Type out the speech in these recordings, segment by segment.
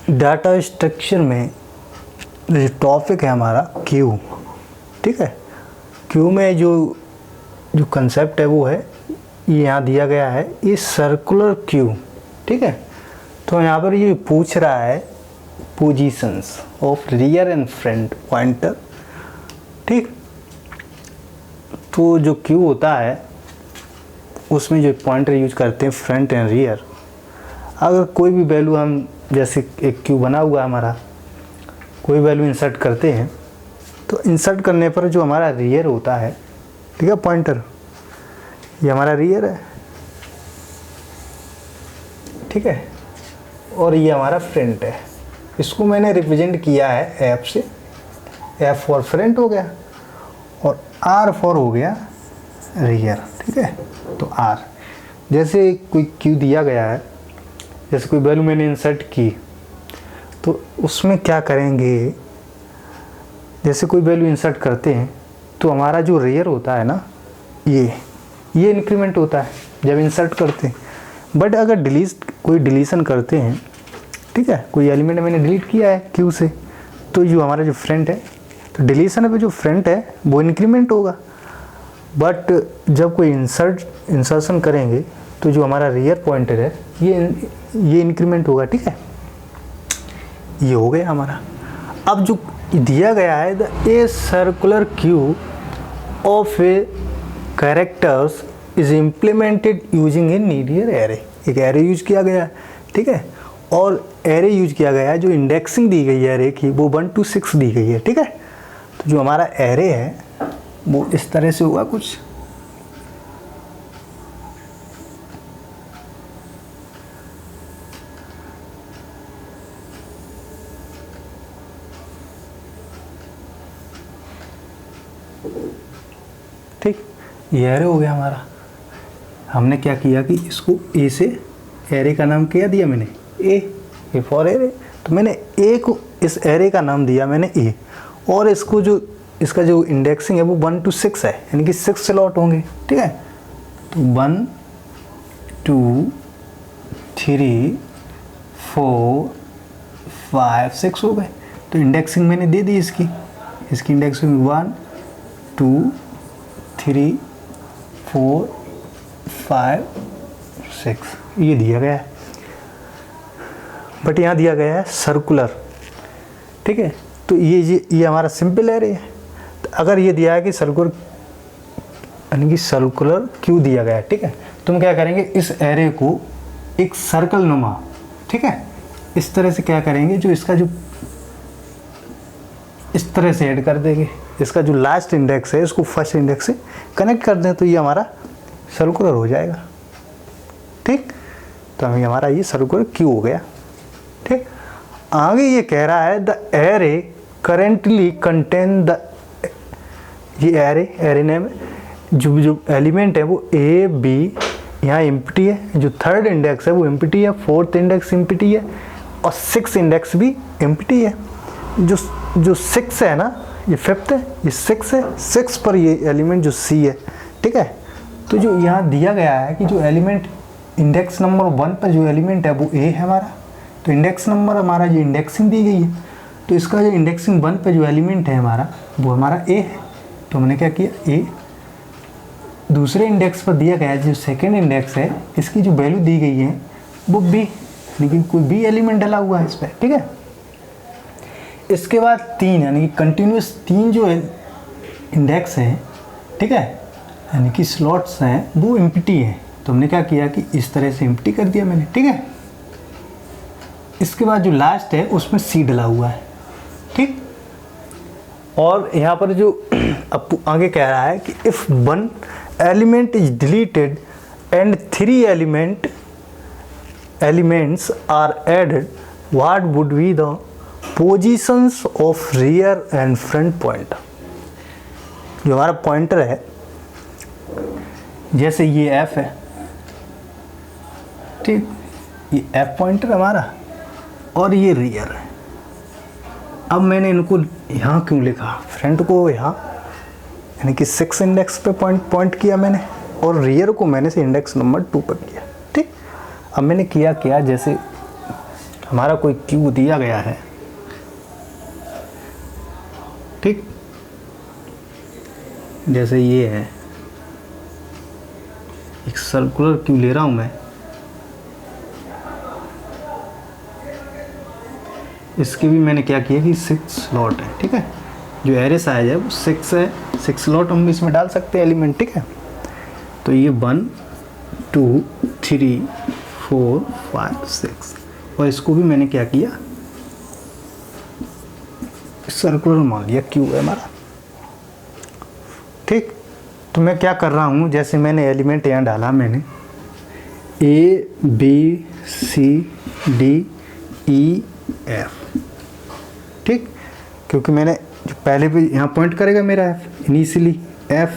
Data structure में जो topic है हमारा क्यू, ठीक है। क्यू में जो कंसेप्ट है वो है, ये यहाँ दिया गया है, ये सर्कुलर क्यू, ठीक है। तो यहाँ पर ये पूछ रहा है positions of rear and front pointer, ठीक। तो जो क्यू होता है उसमें जो पॉइंटर यूज करते हैं फ्रंट एंड रियर, अगर कोई भी वैल्यू हम, जैसे एक क्यू बना हुआ हमारा, कोई वैल्यू इंसर्ट करते हैं तो इंसर्ट करने पर जो हमारा रियर होता है, ठीक है, पॉइंटर, ये हमारा रियर है, ठीक है, और ये हमारा फ्रंट है। इसको मैंने रिप्रेजेंट किया है एफ से, एफ फॉर फ्रंट हो गया और आर फॉर हो गया रियर, ठीक है। तो आर, जैसे कोई क्यू दिया गया है, जैसे कोई वैल्यू मैंने इंसर्ट की, तो उसमें क्या करेंगे, जैसे कोई वैल्यू इंसर्ट करते हैं तो हमारा जो रियर होता है ना, ये इंक्रीमेंट होता है जब इंसर्ट करते हैं। बट अगर कोई डिलीशन करते हैं, ठीक है, कोई एलिमेंट मैंने डिलीट किया है क्यू से, तो जो हमारा जो फ्रंट है, तो डिलीशन पे जो फ्रंट है वो इंक्रीमेंट होगा। बट जब कोई इंसर्शन करेंगे तो जो हमारा रियर पॉइंटर है ये इंक्रीमेंट होगा, ठीक है। ये हो गया हमारा। अब जो दिया गया है, the a circular queue of A characters is implemented using a linear array. एक एरे यूज किया गया है, ठीक है, और एरे यूज किया गया है, जो इंडेक्सिंग दी गई है एरे की वो 1 to 6 दी गई है, ठीक है। तो जो हमारा एरे है वो इस तरह से होगा कुछ, ठीक। ये एरे हो गया हमारा। हमने क्या किया कि इसको ए से, एरे का नाम क्या दिया मैंने, ए फॉर एरे। तो मैंने ए को, इस एरे का नाम दिया मैंने ए, और इसको जो इसका जो इंडेक्सिंग है वो 1 to 6 है, यानी कि 6 स्लॉट होंगे, ठीक है। तो 1 2 3 4 5 6 हो गए। तो इंडेक्सिंग मैंने दे दी इसकी इंडेक्सिंग 1 2 3 4 5 6 ये दिया गया है। बट यहाँ दिया गया है सर्कुलर, ठीक है। तो ये हमारा सिंपल एरे है। तो अगर ये दिया है कि सर्कुलर, यानी कि सर्कुलर क्यू दिया गया है, ठीक है, तो हम क्या करेंगे, इस एरे को एक सर्कल नुमा, ठीक है, इस तरह से क्या करेंगे, जो इसका जो इस तरह से ऐड कर देंगे, इसका जो लास्ट इंडेक्स है इसको फर्स्ट इंडेक्स से कनेक्ट कर दें, तो ये हमारा सर्कुलर हो जाएगा, ठीक। तो हमें हमारा ये सर्कुलर क्यू हो गया, ठीक। आगे ये कह रहा है the array currently contain the, ये एरे नेम जो एलिमेंट है वो ए बी, यहाँ एम्प्टी है, जो थर्ड इंडेक्स है वो एम्प्टी है, फोर्थ इंडेक्स एम्प्टी है, और 6 इंडेक्स भी एम्प्टी है। जो 6 है ना, ये फिफ्थ है, ये 6 है, 6 पर ये एलिमेंट जो सी है, ठीक है। तो जो यहाँ दिया गया है कि जो एलिमेंट इंडेक्स नंबर 1 पर जो एलिमेंट है वो ए है हमारा, तो इंडेक्स नंबर हमारा जो इंडेक्सिंग दी गई है, तो इसका जो इंडेक्सिंग 1 पर जो एलिमेंट है हमारा वो हमारा ए है। तो हमने क्या किया, ए दूसरे इंडेक्स पर दिया गया है, जो सेकेंड इंडेक्स है इसकी जो वैल्यू दी गई है वो बी, लेकिन कोई बी एलिमेंट डला हुआ है इस पर, ठीक है। इसके बाद 3 यानी कि कंटिन्यूस 3 जो इंडेक्स हैं, ठीक है, यानी कि स्लॉट्स हैं वो एम्प्टी हैं। तो हमने क्या किया कि इस तरह से एम्प्टी कर दिया मैंने, ठीक है। इसके बाद जो लास्ट है उसमें सी डला हुआ है, ठीक। और यहाँ पर जो अब आगे कह रहा है कि if 1 element is deleted and 3 elements are added, what would be the positions of rear and front pointer. जो हमारा पॉइंटर है, जैसे ये एफ है, ठीक, ये एफ पॉइंटर हमारा और ये रियर है। अब मैंने इनको यहाँ क्यों लिखा, फ्रंट को यहाँ यानी कि 6 इंडेक्स पे पॉइंट किया मैंने, और रियर को मैंने से इंडेक्स नंबर 2 पर किया, ठीक। अब मैंने किया क्या, जैसे हमारा कोई क्यू दिया गया है, ठीक, जैसे ये है, एक सर्कुलर क्यू ले रहा हूं मैं, इसके भी मैंने क्या किया कि 6 स्लॉट है, ठीक है, जो एरे साइज है वो 6 है, 6 स्लॉट हम इसमें डाल सकते हैं एलिमेंट, ठीक है। तो ये 1 2 3 4 5 6, और इसको भी मैंने क्या किया, सर्कुलर मान लिया, क्यू है हमारा, ठीक। तो मैं क्या कर रहा हूँ, जैसे मैंने एलिमेंट यहाँ डाला, मैंने A B C D E F, ठीक, क्योंकि मैंने जो पहले भी यहाँ पॉइंट करेगा मेरा F इनिशियली F,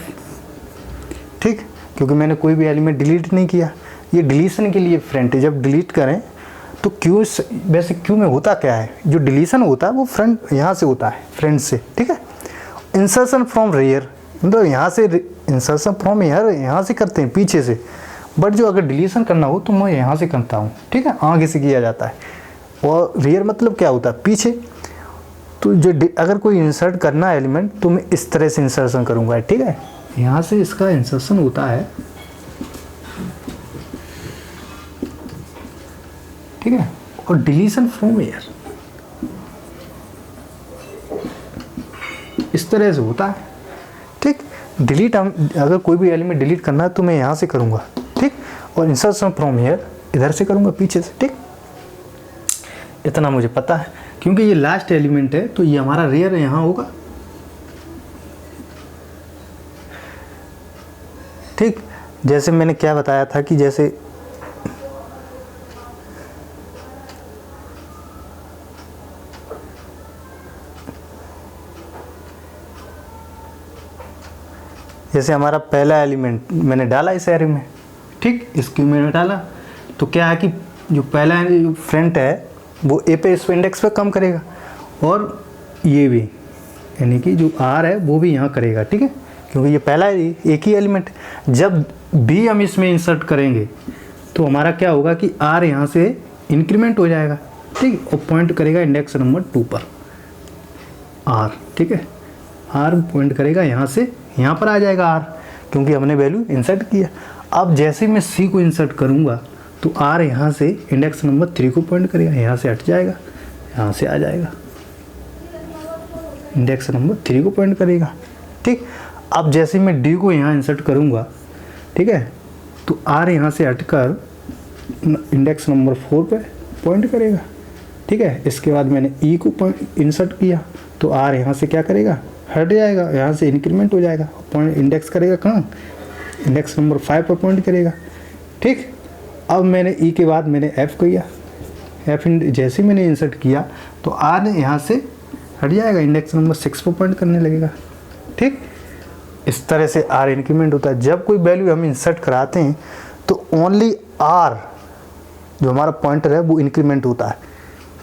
ठीक, क्योंकि मैंने कोई भी एलिमेंट डिलीट नहीं किया, ये डिलीशन के लिए फ्रंट है। जब डिलीट करें तो क्यू, वैसे क्यू में होता क्या है, जो डिलीशन होता है वो फ्रंट यहाँ से होता है, फ्रंट से, ठीक है। इंसर्शन फ्रॉम रेयर, मतलब यहाँ से इंसर्शन फ्रॉम यहाँ से करते हैं पीछे से, बट जो अगर डिलीशन करना हो तो मैं यहाँ से करता हूँ, ठीक है, आगे से किया जाता है। और रेयर मतलब क्या होता है, पीछे। तो जो अगर कोई इंसर्ट करना है एलिमेंट तो मैं इस तरह से इंसर्शन करूँगा, ठीक है, यहाँ से इसका इंसर्शन होता है, ठीक है, और डिलीशन फ्रॉम एयर इस तरह से होता है, ठीक। डिलीट, हम अगर कोई भी एलिमेंट डिलीट करना है तो मैं यहाँ से करूँगा, ठीक, और इंसर्शन फ्रॉम एयर इधर से करूँगा, पीछे से, ठीक। इतना मुझे पता है, क्योंकि ये लास्ट एलिमेंट है तो ये हमारा रेयर यहाँ होगा, ठीक। जैसे मैंने क्या बताया था कि जैसे हमारा पहला एलिमेंट मैंने डाला इस एरे में, ठीक, इस क्यू में डाला, तो क्या है कि जो पहला फ्रंट है वो ए पे, इस इंडेक्स पे कम करेगा, और ये भी, यानी कि जो आर है वो भी यहाँ करेगा, ठीक है, क्योंकि ये पहला एक ही एलिमेंट। जब भी हम इसमें इंसर्ट करेंगे तो हमारा क्या होगा कि आर यहाँ से इंक्रीमेंट हो जाएगा, ठीक, और पॉइंट करेगा इंडेक्स नंबर 2 पर आर, ठीक है, आर पॉइंट करेगा यहाँ से, यहाँ पर आ जाएगा आर, क्योंकि हमने वैल्यू इंसर्ट किया। अब जैसे मैं सी को इंसर्ट करूँगा तो आर यहाँ से इंडेक्स नंबर 3 को पॉइंट करेगा, यहाँ से हट जाएगा, यहाँ से आ जाएगा, इंडेक्स नंबर 3 को पॉइंट करेगा, ठीक। अब जैसे मैं डी को यहाँ इंसर्ट करूँगा, ठीक है, तो आर यहाँ से हटकर इंडेक्स नंबर 4 पे पॉइंट करेगा, ठीक है। इसके बाद मैंने ई को इंसर्ट किया तो आर यहाँ से क्या करेगा, हट जाएगा, यहाँ से इंक्रीमेंट हो जाएगा, पॉइंट इंडेक्स करेगा कहाँ, इंडेक्स नंबर 5 पर पॉइंट करेगा, ठीक। अब मैंने ई के बाद मैंने एफ किया, एफ जैसे मैंने इंसर्ट किया तो आर यहाँ से हट जाएगा, इंडेक्स नंबर 6 पर पॉइंट करने लगेगा, ठीक। इस तरह से आर इंक्रीमेंट होता है। जब कोई वैल्यू हम इंसर्ट कराते हैं तो ओनली आर जो हमारा पॉइंटर है वो इंक्रीमेंट होता है,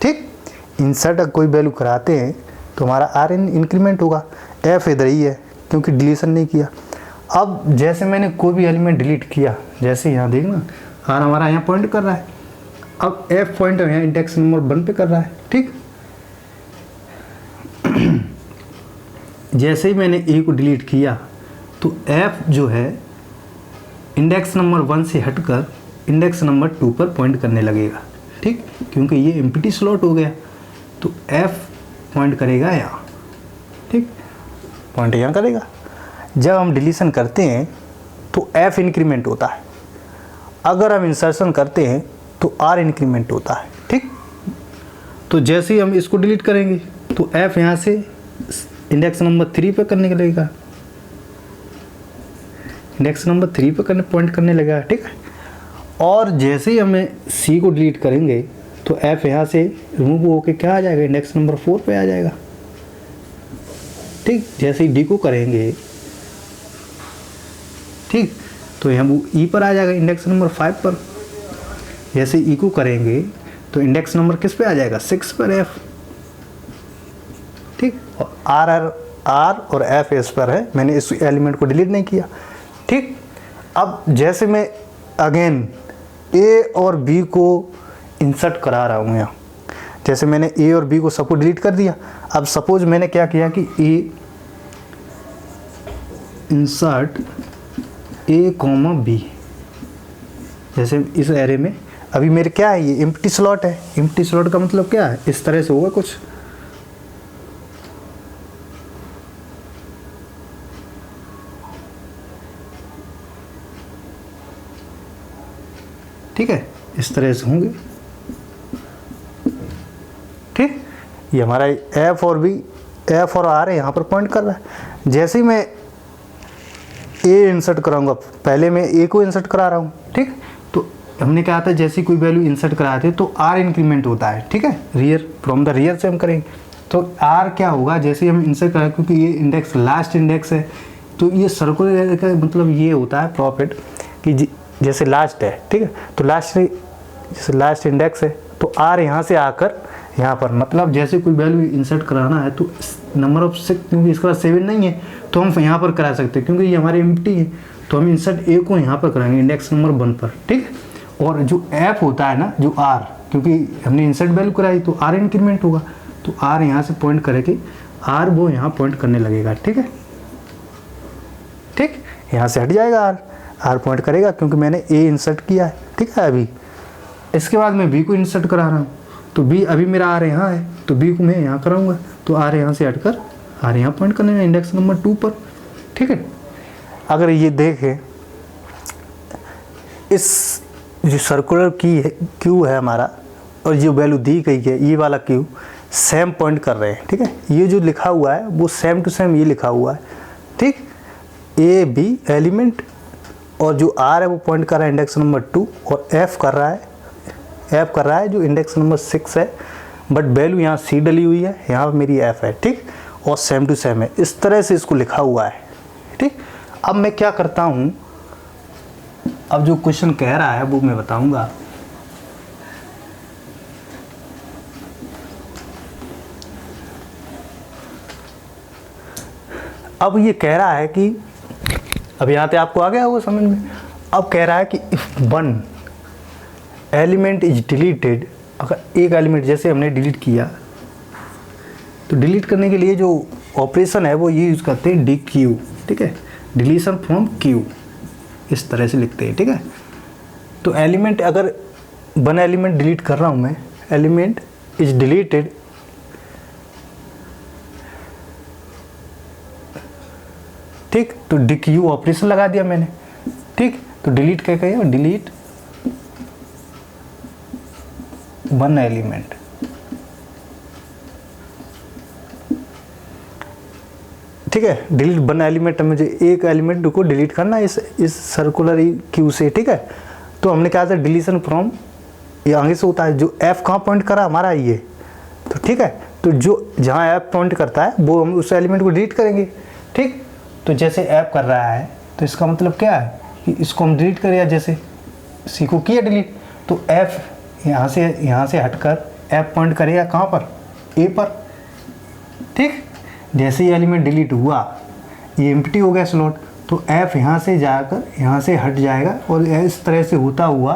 ठीक। इंसर्ट कोई वैल्यू कराते हैं तो हमारा आर इंक्रीमेंट होगा, एफ इधर ही है क्योंकि डिलीशन नहीं किया। अब जैसे मैंने कोई भी एलिमेंट डिलीट किया, जैसे यहाँ देखना आर हमारा यहाँ पॉइंट कर रहा है, अब एफ पॉइंट यहाँ इंडेक्स नंबर 1 पे कर रहा है, ठीक। जैसे ही मैंने ए को डिलीट किया तो एफ जो है इंडेक्स नंबर 1 से हटकर इंडेक्स नंबर 2 पर पॉइंट करने लगेगा, ठीक, क्योंकि ये एम्प्टी स्लॉट हो गया। तो एफ पॉइंट करेगा यहाँ, ठीक, पॉइंट यहाँ करेगा। जब हम डिलीशन करते हैं तो एफ इंक्रीमेंट होता है, अगर हम इंसर्शन करते हैं तो आर इंक्रीमेंट होता है, ठीक। तो जैसे ही हम इसको डिलीट करेंगे तो एफ यहाँ से इंडेक्स नंबर 3 पे करने लगेगा, इंडेक्स नंबर 3 पे करने पॉइंट करने लगेगा, ठीक है। और जैसे ही हमें सी को डिलीट करेंगे तो एफ यहाँ से रिमूव होकर क्या आ जाएगा, इंडेक्स नंबर 4 पे आ जाएगा, ठीक। जैसे ही डी को करेंगे, ठीक, तो हम ई पर आ जाएगा इंडेक्स नंबर 5 पर। जैसे ई को करेंगे तो इंडेक्स नंबर किस पे आ जाएगा, 6 पर एफ, ठीक। और आर और एफ इस पर है, मैंने इस एलिमेंट को डिलीट नहीं किया, ठीक। अब जैसे मैं अगेन ए और बी को इंसर्ट करा रहा हूँ यहाँ, जैसे मैंने ए और बी को सबको डिलीट कर दिया। अब सपोज मैंने क्या किया कि ए इंसर्ट ए कॉमा बी, जैसे इस एरे में अभी मेरे क्या है, ये एम्प्टी स्लॉट है। एम्प्टी स्लॉट का मतलब क्या है, इस तरह से होगा कुछ, ठीक है, इस तरह से होंगे। ठीक, ये हमारा एफ और बी, एफ और आर यहाँ पर पॉइंट कर रहा है। जैसे ही मैं ए इंसर्ट कराऊंगा, पहले मैं ए को इंसर्ट करा रहा हूँ, ठीक, तो हमने कहा था जैसी कोई वैल्यू इंसर्ट कराते हैं तो आर इंक्रीमेंट होता है, ठीक है, रियर फ्रॉम द रियर से हम करेंगे तो आर क्या होगा, जैसे ही हम इंसर्ट कराएं, क्योंकि ये इंडेक्स लास्ट इंडेक्स है तो ये सर्कुलर का मतलब ये होता है प्रॉफिट कि जैसे लास्ट है, ठीक है, तो लास्ट जैसे लास्ट इंडेक्स है तो आर यहाँ से आकर यहाँ पर, मतलब जैसे कोई वैल्यू इंसर्ट कराना है तो नंबर ऑफ 6, क्योंकि इसके बाद 7 नहीं है तो हम यहाँ पर करा सकते हैं, क्योंकि ये हमारे एम्प्टी है तो हम इंसर्ट ए को यहाँ पर कराएंगे इंडेक्स नंबर 1 पर, ठीक। और जो एफ होता है ना, जो आर, क्योंकि हमने इंसर्ट वैल्यू कराई तो आर इंक्रीमेंट होगा, तो आर यहाँ से पॉइंट करेगी, आर वो यहाँ पॉइंट करने लगेगा, ठीक है, ठीक, यहाँ से हट जाएगा आर पॉइंट करेगा क्योंकि मैंने ए इंसर्ट किया है, ठीक है। अभी इसके बाद मैं बी को इंसर्ट करा रहा हूँ तो बी अभी मेरा आर यहाँ है तो बी को मैं यहाँ कराऊंगा तो आर यहाँ से हटकर आर यहाँ पॉइंट करने में इंडेक्स नंबर 2 पर, ठीक है। अगर ये देखें, इस जो सर्कुलर की है क्यू है हमारा और जो वैल्यू दी गई है ये वाला क्यू सेम पॉइंट कर रहे हैं, ठीक है। ये जो लिखा हुआ है वो सेम टू सेम ये लिखा हुआ है, ठीक, ए बी एलिमेंट, और जो आर है वो पॉइंट कर रहा है इंडेक्स नंबर 2 और एफ कर रहा है जो इंडेक्स नंबर 6 है, बट वैल्यू यहाँ सी डली हुई है, यहाँ पर मेरी एफ है, ठीक, और सेम टू सेम है, इस तरह से इसको लिखा हुआ है, ठीक। अब मैं क्या करता हूँ, अब जो क्वेश्चन कह रहा है वो मैं बताऊंगा। अब ये कह रहा है कि, अब यहाँ पे आपको आ गया होगा समझ में, अब कह रहा है कि इफ 1 एलिमेंट इज डिलीटेड, अगर एक एलिमेंट जैसे हमने डिलीट किया तो डिलीट करने के लिए जो ऑपरेशन है वो ये यूज़ करते हैं डी क्यू, ठीक है, डिलीशन फ्रॉम क्यू, इस तरह से लिखते हैं, ठीक है। तो एलिमेंट, अगर 1 एलिमेंट डिलीट कर रहा हूँ मैं, एलिमेंट इज डिलीटेड, ठीक, तो डी क्यू ऑपरेशन लगा दिया मैंने, ठीक, तो डिलीट क्या कहेगा, डिलीट 1 एलिमेंट, ठीक है, डिलीट 1 एलिमेंट, मुझे एक एलिमेंट को डिलीट करना है इस सर्कुलर क्यू से, ठीक है। तो हमने कहा था डिलीशन फ्रॉम, ये आगे से होता है, जो एफ कहाँ पॉइंट करा हमारा ये, तो ठीक है, तो जो जहाँ एफ पॉइंट करता है वो हम उस एलिमेंट को डिलीट करेंगे, ठीक। तो जैसे एफ कर रहा है तो इसका मतलब क्या है कि इसको हम डिलीट करें, जैसे सी को किया डिलीट तो एफ यहाँ से हटकर एफ पॉइंट करेगा कहाँ पर, ए पर, ठीक। जैसे ही एलिमेंट डिलीट हुआ, ये एम्प्टी हो गया स्लॉट, तो एफ यहाँ से जाकर यहाँ से हट जाएगा और इस तरह से होता हुआ,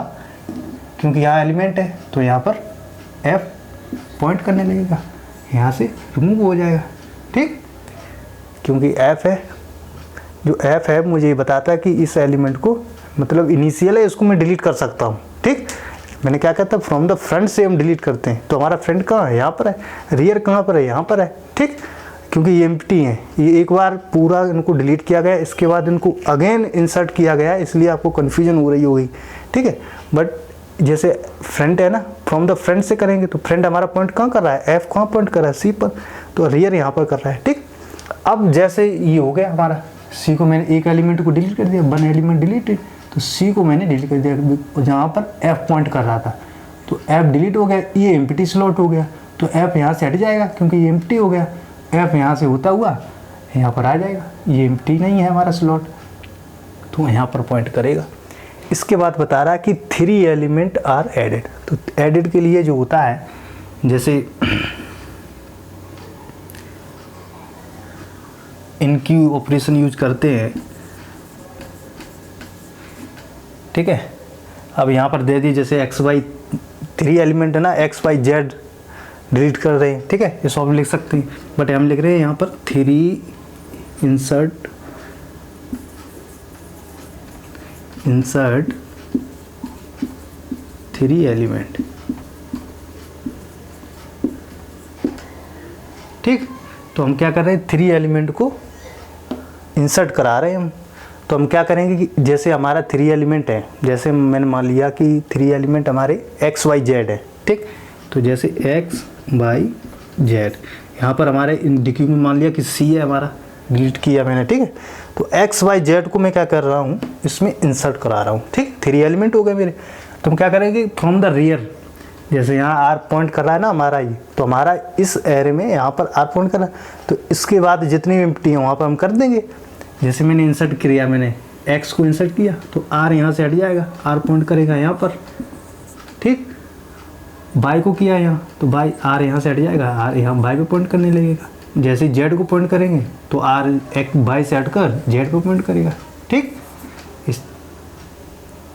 क्योंकि यहाँ एलिमेंट है तो यहाँ पर एफ पॉइंट करने लगेगा, यहाँ से रिमूव हो जाएगा, ठीक, क्योंकि एफ है, जो एफ है मुझे ये बताता है कि इस एलिमेंट को, मतलब इनिशियल है, इसको मैं डिलीट कर सकता हूँ, ठीक। मैंने क्या कहता है, फ्रॉम द फ्रंट से हम डिलीट करते हैं, तो हमारा फ्रंट कहाँ है, यहाँ पर है, रियर कहाँ पर है, यहाँ पर है, ठीक, क्योंकि ये एम्प्टी हैं, ये एक बार पूरा इनको डिलीट किया गया, इसके बाद इनको अगेन इंसर्ट किया गया, इसलिए आपको कन्फ्यूजन हो रही होगी, ठीक है। बट जैसे फ्रंट है ना, फ्रॉम द फ्रंट से करेंगे तो फ्रंट हमारा पॉइंट कहाँ कर रहा है, एफ कहाँ पॉइंट कर रहा है, सी पर, तो रियर यहाँ पर कर रहा है, ठीक। अब जैसे ये हो गया हमारा, सी को मैंने एक एलिमेंट को डिलीट कर दिया, 1 एलिमेंट डिलीटेड, तो सी को मैंने डिलीट कर दिया जहाँ पर एफ पॉइंट कर रहा था, तो एफ डिलीट हो गया, ये एम्प्टी स्लॉट हो गया, तो एफ यहाँ से हट जाएगा क्योंकि ये एम्प्टी हो गया, एफ यहाँ से होता हुआ यहाँ पर आ जाएगा, ये एम्प्टी नहीं है हमारा स्लॉट, तो यहाँ पर पॉइंट करेगा। इसके बाद बता रहा है कि 3 एलिमेंट आर एडेड, तो एडेड के लिए जो होता है, जैसे इनकी ऑपरेशन यूज करते हैं, ठीक है। अब यहाँ पर दे दी जैसे एक्स वाई 3 एलिमेंट है ना, एक्स वाई जेड डिलीट कर रहे हैं, ठीक है, ये सॉल्व लिख सकते हैं, बट हम लिख रहे हैं यहाँ पर 3 इंसर्ट 3 एलिमेंट, ठीक। तो हम क्या कर रहे हैं, 3 एलिमेंट को इंसर्ट करा रहे हैं हम। तो हम क्या करेंगे कि जैसे हमारा 3 एलिमेंट है, जैसे मैंने मान लिया कि 3 एलिमेंट हमारे x y z है, ठीक। तो जैसे x y z, यहाँ पर हमारे डिक्यू में मान लिया कि c है हमारा, डिलीट किया मैंने, ठीक है। तो x y z को मैं क्या कर रहा हूँ, इसमें इंसर्ट करा रहा हूँ, ठीक। 3 एलिमेंट हो गए मेरे। तो हम क्या करेंगे, फ्रॉम द रियर, जैसे यहाँ r पॉइंट कर रहा है ना हमारा ये, तो हमारा इस एरे में यहाँ पर r पॉइंट कर रहा है, तो इसके बाद जितनी एम्प्टी है वहाँ पर हम कर देंगे। जैसे मैंने इंसर्ट किया, मैंने x को इंसर्ट किया तो r यहाँ से हट जाएगा, r पॉइंट करेगा यहाँ पर, ठीक। y को किया यहाँ तो y r यहाँ से हट जाएगा, r यहाँ y पे पॉइंट करने लगेगा। जैसे z को पॉइंट करेंगे तो r y से हटकर z पे पॉइंट करेगा, ठीक। इस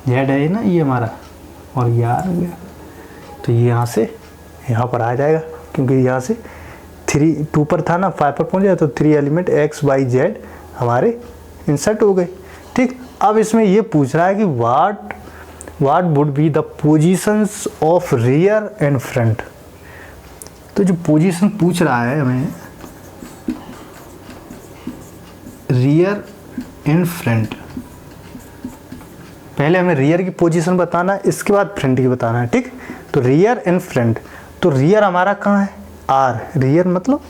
z है ना ये हमारा, और ये r हो गया, तो ये यहाँ से यहाँ पर आ जाएगा, क्योंकि यहाँ से 2 पर था ना, 5 पर पहुँच जाए, तो 3 एलिमेंट x y z हमारे इंसर्ट हो गए, ठीक। अब इसमें ये पूछ रहा है कि what would be the positions of rear and front. तो जो पोजीशन पूछ रहा है हमें, रियर एंड फ्रंट, पहले हमें रियर की पोजीशन बताना है, इसके बाद फ्रंट की बताना है, ठीक। तो रियर एंड फ्रंट, तो रियर हमारा कहाँ है, r, रियर मतलब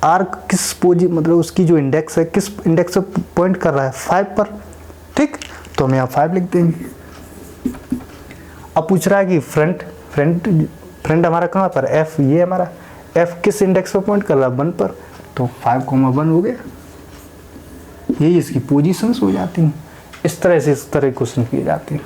r किस मतलब उसकी जो इंडेक्स है, किस इंडेक्स से पॉइंट कर रहा है, 5 पर, ठीक। तो हम यहाँ 5 लिख देंगे। अब पूछ रहा है कि फ्रंट हमारा कहाँ पर, f, ये हमारा f किस इंडेक्स पर पॉइंट कर रहा है, 1 पर, तो 5,1 हो गया। यही इसकी पोजीशंस हो जाती हैं। इस तरह क्वेश्चन किए जाते हैं।